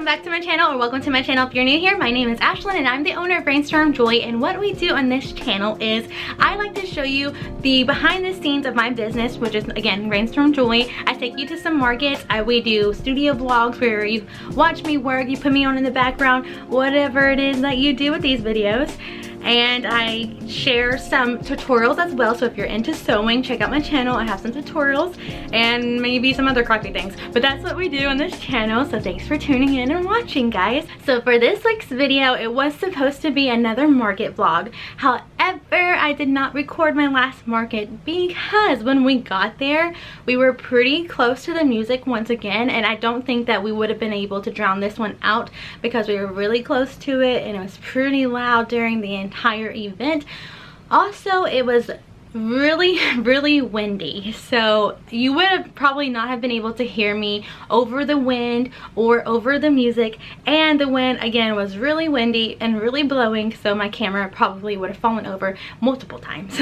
welcome back to my channel, or welcome to my channel if you're new here. My name is Ashlyn and I'm the owner of Rainstorm Joy, and what we do on this channel is I like to show you the behind the scenes of my business, which is again Rainstorm Joy. I take you to some markets. We do studio vlogs where you watch me work, you put me on in the background, whatever it is that you do with these videos. And I share some tutorials as well, so if you're into sewing, check out my channel. I have some tutorials and maybe some other crappy things, but that's what we do on this channel. So thanks for tuning in and watching, guys. So for this week's video, it was supposed to be another market vlog. However, I did not record my last market because when we got there, we were pretty close to the music once again, and I don't think that we would have been able to drown this one out because we were really close to it and it was pretty loud during the entire event. Also, it was really windy, so you would have probably not have been able to hear me over the wind or over the music, and the wind again was really windy and really blowing, so my camera probably would have fallen over multiple times.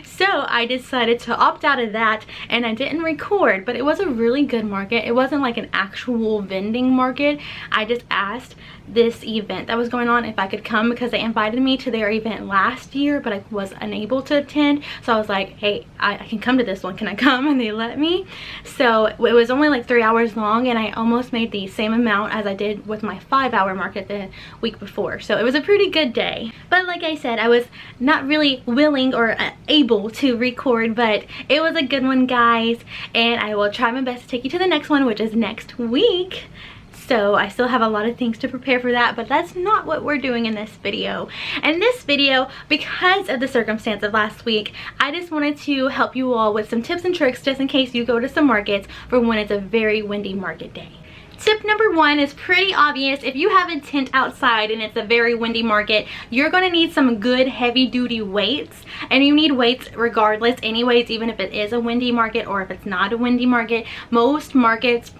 So I decided to opt out of that and I didn't record, but it was a really good market. It wasn't like an actual vending market. I just asked this event that was going on if I could come because they invited me to their event last year, but I was unable to attend. So I was like, hey, I can come to this one, can I come? And they let me. So it was only like 3 hours long, and I almost made the same amount as I did with my 5-hour market the week before. So it was a pretty good day. But like I said, I was not really willing or able to record, but it was a good one, guys. And I will try my best to take you to the next one, which is next week. So I still have a lot of things to prepare for that, but that's not what we're doing in this video. In this video, because of the circumstance of last week, I just wanted to help you all with some tips and tricks just in case you go to some markets for when it's a very windy market day. Tip number one is pretty obvious. If you have a tent outside and it's a very windy market, you're going to need some good heavy duty weights, and you need weights regardless anyways, even if it is a windy market or if it's not a windy market. Most markets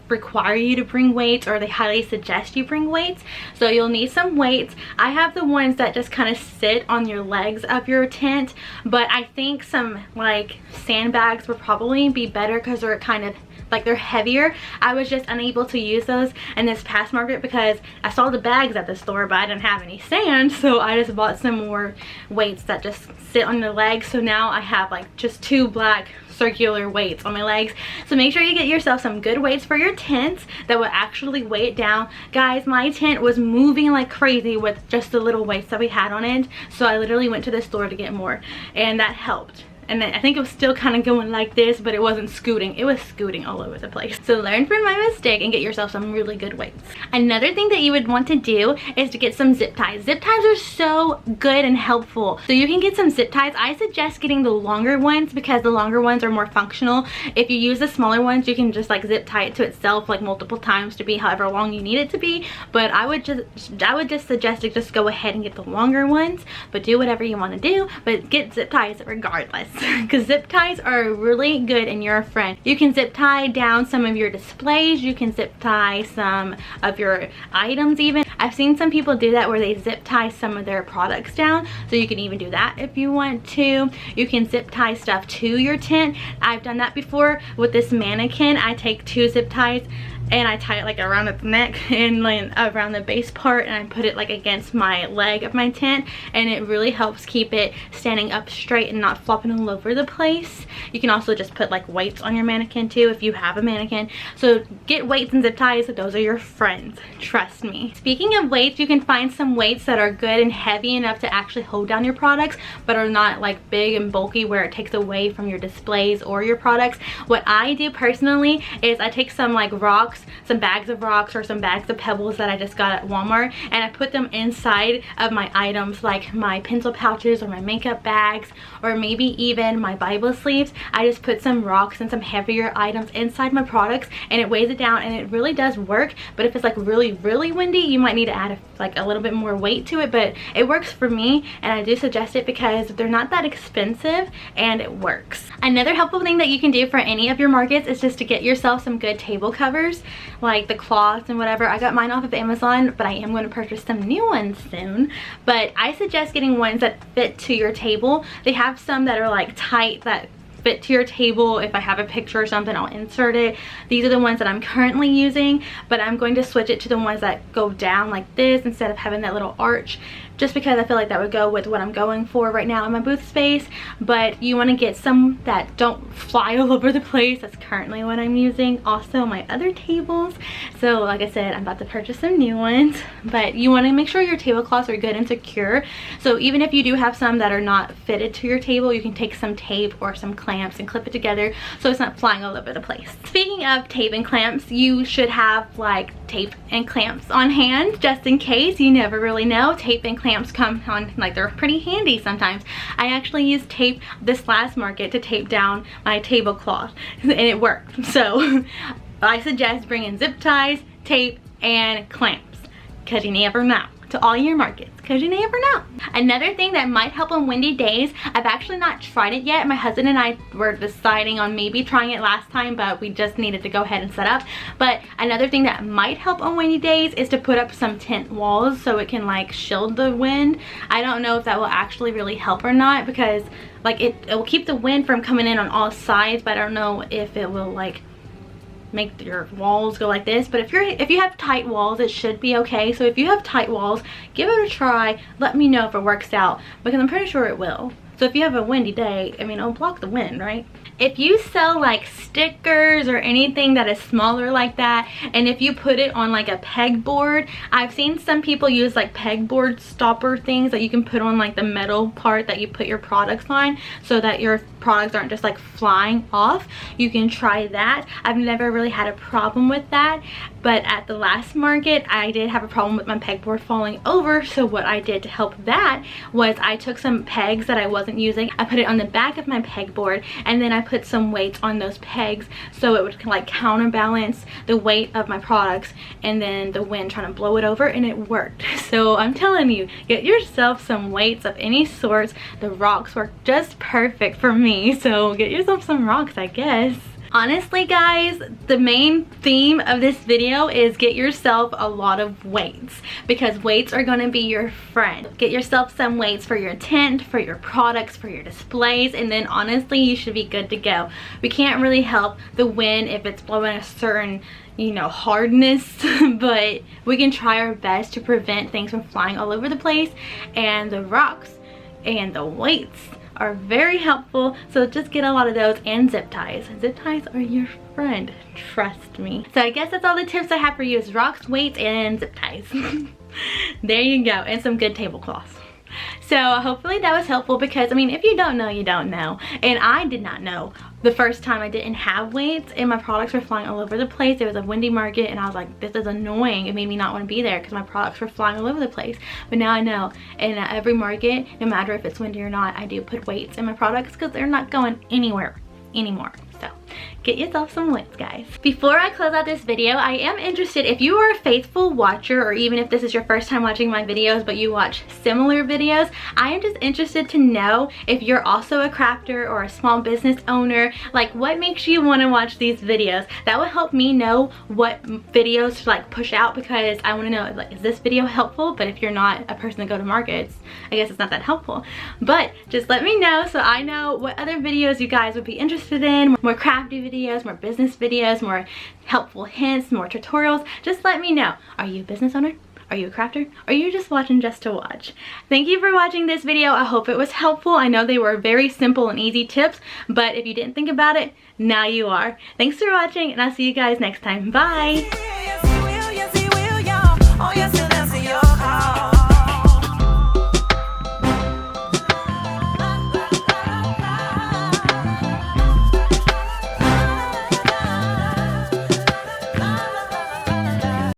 require you to bring weights, or they highly suggest you bring weights, so you'll need some weights. I have the ones that just kind of sit on your legs of your tent, but I think some like sandbags would probably be better because they're kind of like they're heavier. I was just unable to use those in this past market because I saw the bags at the store, but I didn't have any sand, so I just bought some more weights that just sit on the legs. So now I have like just 2 black circular weights on my legs. So make sure you get yourself some good weights for your tents that will actually weigh it down. Guys, my tent was moving like crazy with just the little weights that we had on it, so I literally went to the store to get more, and that helped. And I think it was still kind of going like this, but it wasn't scooting. It was scooting all over the place. So learn from my mistake and get yourself some really good weights. Another thing that you would want to do is to get some zip ties. Zip ties are so good and helpful. So you can get some zip ties. I suggest getting the longer ones because the longer ones are more functional. If you use the smaller ones, you can just like zip tie it to itself like multiple times to be however long you need it to be. But I would just suggest to just go ahead and get the longer ones, but do whatever you want to do, but get zip ties regardless. Because zip ties are really good and you're a friend. You can zip tie down some of your displays, you can zip tie some of your items even. I've seen some people do that where they zip tie some of their products down, so you can even do that if you want to. You can zip tie stuff to your tent. I've done that before with this mannequin. I take 2 zip ties and I tie it like around its neck and like around the base part, and I put it like against my leg of my tent, and it really helps keep it standing up straight and not flopping all over the place. You can also just put like weights on your mannequin too if you have a mannequin. So get weights and zip ties. Those are your friends, trust me. Speaking of weights, you can find some weights that are good and heavy enough to actually hold down your products, but are not like big and bulky where it takes away from your displays or your products. What I do personally is I take some like rocks, some bags of rocks or some bags of pebbles that I just got at Walmart, and I put them inside of my items like my pencil pouches or my makeup bags, or maybe even my Bible sleeves. I just put some rocks and some heavier items inside my products, and it weighs it down, and it really does work. But if it's like really windy, you might need to add a little bit more weight to it, but it works for me, and I do suggest it because they're not that expensive and it works. Another helpful thing that you can do for any of your markets is just to get yourself some good table covers, like the cloths and whatever. I got mine off of Amazon, but I am going to purchase some new ones soon. But I suggest getting ones that fit to your table. They have some that are like tight that fit to your table. If I have a picture or something, I'll insert it. These are the ones that I'm currently using, but I'm going to switch it to the ones that go down like this instead of having that little arch, just because I feel like that would go with what I'm going for right now in my booth space. But you want to get some that don't fly all over the place. That's currently what I'm using. Also my other tables, so like I said, I'm about to purchase some new ones, but you want to make sure your tablecloths are good and secure. So even if you do have some that are not fitted to your table, you can take some tape or some clamps and clip it together so it's not flying all over the place. Speaking of tape and clamps, you should have like tape and clamps on hand just in case. You never really know. Tape and clamps come on, like, they're pretty handy sometimes. I actually used tape this last market to tape down my tablecloth and it worked. So I suggest bringing zip ties, tape, and clamps, because you never know, to all your markets, because you never know. Another thing that might help on windy days, I've actually not tried it yet. My husband and I were deciding on maybe trying it last time, but we just needed to go ahead and set up. But another thing that might help on windy days is to put up some tent walls so it can like shield the wind. I don't know if that will actually really help or not, because like it will keep the wind from coming in on all sides, but I don't know if it will like make your walls go like this. But if you have tight walls, it should be okay. So if you have tight walls, give it a try. Let me know if it works out, because I'm pretty sure it will. So if you have a windy day, I mean, it'll block the wind, right? If you sell like stickers or anything that is smaller like that, and if you put it on like a pegboard, I've seen some people use like pegboard stopper things that you can put on like the metal part that you put your products on, so that your products aren't just like flying off. You can try that. I've never really had a problem with that, but at the last market I did have a problem with my pegboard falling over. So what I did to help that was I took some pegs that I wasn't using, I put it on the back of my pegboard, and then I put some weights on those pegs so it would like counterbalance the weight of my products and then the wind trying to blow it over, and it worked. So I'm telling you, get yourself some weights of any sorts. The rocks work just perfect for me, so get yourself some rocks, I guess. Honestly guys, the main theme of this video is get yourself a lot of weights, because weights are going to be your friend. Get yourself some weights for your tent, for your products, for your displays, and then honestly you should be good to go. We can't really help the wind if it's blowing a certain, you know, hardness, but we can try our best to prevent things from flying all over the place, and the rocks and the weights are very helpful. So just get a lot of those, and zip ties. Zip ties are your friend, trust me. So I guess that's all the tips I have for you, is rocks, weights, and zip ties. There you go, and some good tablecloths. So hopefully that was helpful, because I mean, if you don't know, you don't know. And I did not know the first time I didn't have weights and my products were flying all over the place. It was a windy market and I was like, this is annoying. It made me not want to be there because my products were flying all over the place. But now I know, and at every market, no matter if it's windy or not, I do put weights in my products because they're not going anywhere anymore. So get yourself some weights, guys. Before I close out this video, I am interested, if you are a faithful watcher, or even if this is your first time watching my videos but you watch similar videos, I am just interested to know if you're also a crafter or a small business owner. Like, what makes you want to watch these videos? That will help me know what videos to like push out, because I want to know, like, is this video helpful? But if you're not a person to go to markets, I guess it's not that helpful. But just let me know so I know what other videos you guys would be interested in. More crafty videos, more business videos, more helpful hints, more tutorials. Just let me know. Are you a business owner? Are you a crafter? Or are you just watching just to watch? Thank you for watching this video. I hope it was helpful. I know they were very simple and easy tips, but if you didn't think about it, now you are. Thanks for watching, and I'll see you guys next time. Bye!